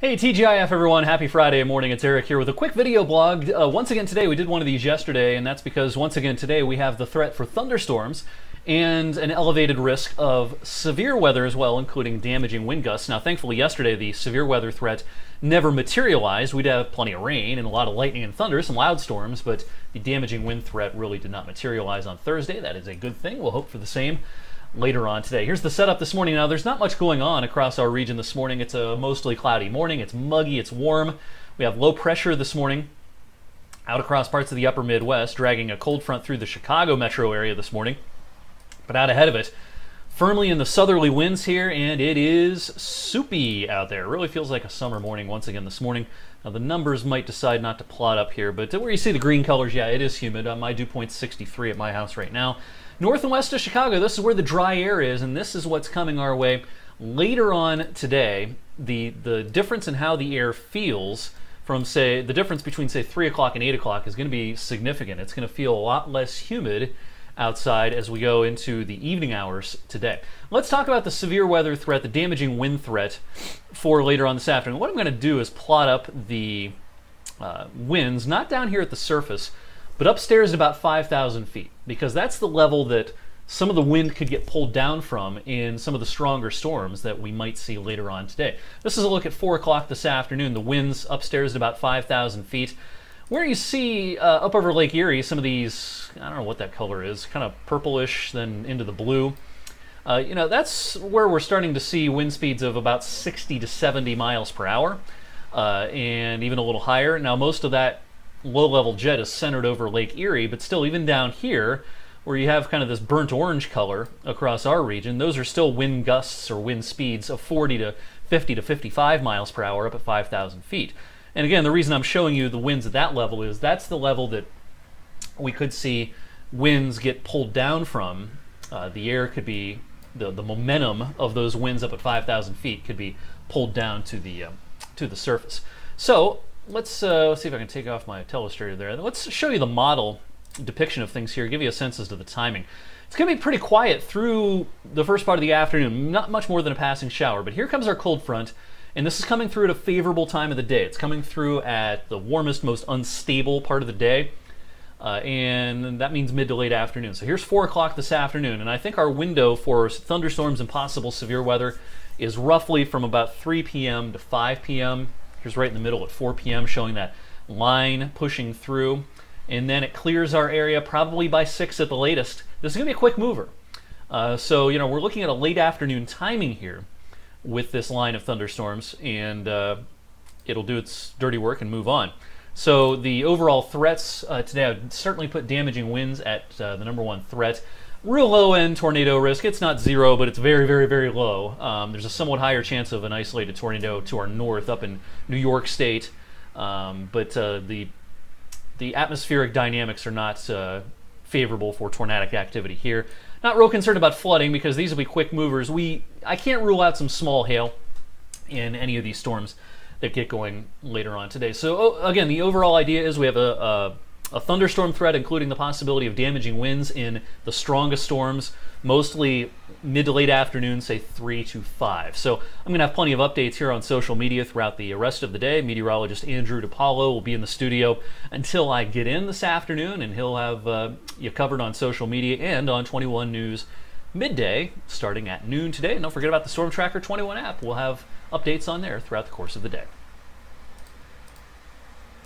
Hey TGIF everyone, happy Friday morning. It's Eric here with a quick video blog. Once again today, we did one of these yesterday, and that's because once again today we have the threat for thunderstorms and an elevated risk of severe weather as well, including damaging wind gusts. Now thankfully yesterday the severe weather threat never materialized. We'd have plenty of rain and a lot of lightning and thunder, some loud storms, but the damaging wind threat really did not materialize on Thursday. That is a good thing. We'll hope for the same later on today. Here's the setup this morning. Now, there's not much going on across our region this morning. It's a mostly cloudy morning. It's muggy. It's warm. We have low pressure this morning out across parts of the upper Midwest, dragging a cold front through the Chicago metro area this morning. But out ahead of it, firmly in the southerly winds here, and it is soupy out there. It really feels like a summer morning once again this morning. Now, the numbers might decide not to plot up here, but where you see the green colors, yeah, it is humid. My dew point's 63 at my house right now. North and west of Chicago, this is where the dry air is, and this is what's coming our way later on today. The difference in how the air feels from, say, the difference between, say, 3 o'clock and 8 o'clock is going to be significant. It's going to feel a lot less humid outside as we go into the evening hours today. Let's talk about the severe weather threat, the damaging wind threat for later on this afternoon. What I'm going to do is plot up the winds, not down here at the surface, but upstairs at about 5,000 feet, because that's the level that some of the wind could get pulled down from in some of the stronger storms that we might see later on today. This is a look at 4 o'clock this afternoon. The winds upstairs at about 5,000 feet. Where you see up over Lake Erie, some of these, I don't know what that color is, kind of purplish, then into the blue. That's where we're starting to see wind speeds of about 60 to 70 miles per hour, and even a little higher. Now, most of that low-level jet is centered over Lake Erie, but still, even down here, where you have kind of this burnt orange color across our region, those are still wind gusts or wind speeds of 40 to 50 to 55 miles per hour up at 5,000 feet. And again, the reason I'm showing you the winds at that level is that's the level that we could see winds get pulled down from. The air could be, the momentum of those winds up at 5,000 feet could be pulled down to the surface. So let's see if I can take off my telestrator there. Let's show you the model depiction of things here, give you a sense as to the timing. It's going to be pretty quiet through the first part of the afternoon, not much more than a passing shower, but here comes our cold front, and this is coming through at a favorable time of the day. It's coming through at the warmest, most unstable part of the day, and that means mid to late afternoon. So here's 4 o'clock this afternoon, and I think our window for thunderstorms and possible severe weather is roughly from about 3 p.m. to 5 p.m. Here's right in the middle at 4 p.m. showing that line pushing through, and then it clears our area probably by 6 at the latest. This is going to be a quick mover. So we're looking at a late afternoon timing here with this line of thunderstorms, and it'll do its dirty work and move on. So the overall threats today, I would certainly put damaging winds at the number one threat. Real low-end tornado risk. It's not zero, but it's very, very, very low. There's a somewhat higher chance of an isolated tornado to our north up in New York State, but the atmospheric dynamics are not favorable for tornadic activity here. Not real concerned about flooding because these will be quick movers. I can't rule out some small hail in any of these storms that get going later on today. So again, the overall idea is we have a thunderstorm threat, including the possibility of damaging winds in the strongest storms, mostly mid to late afternoon, say 3 to 5. So I'm going to have plenty of updates here on social media throughout the rest of the day. Meteorologist Andrew DiPaolo will be in the studio until I get in this afternoon, and he'll have you covered on social media and on 21 News midday starting at noon today. And don't forget about the Storm Tracker 21 app. We'll have updates on there throughout the course of the day.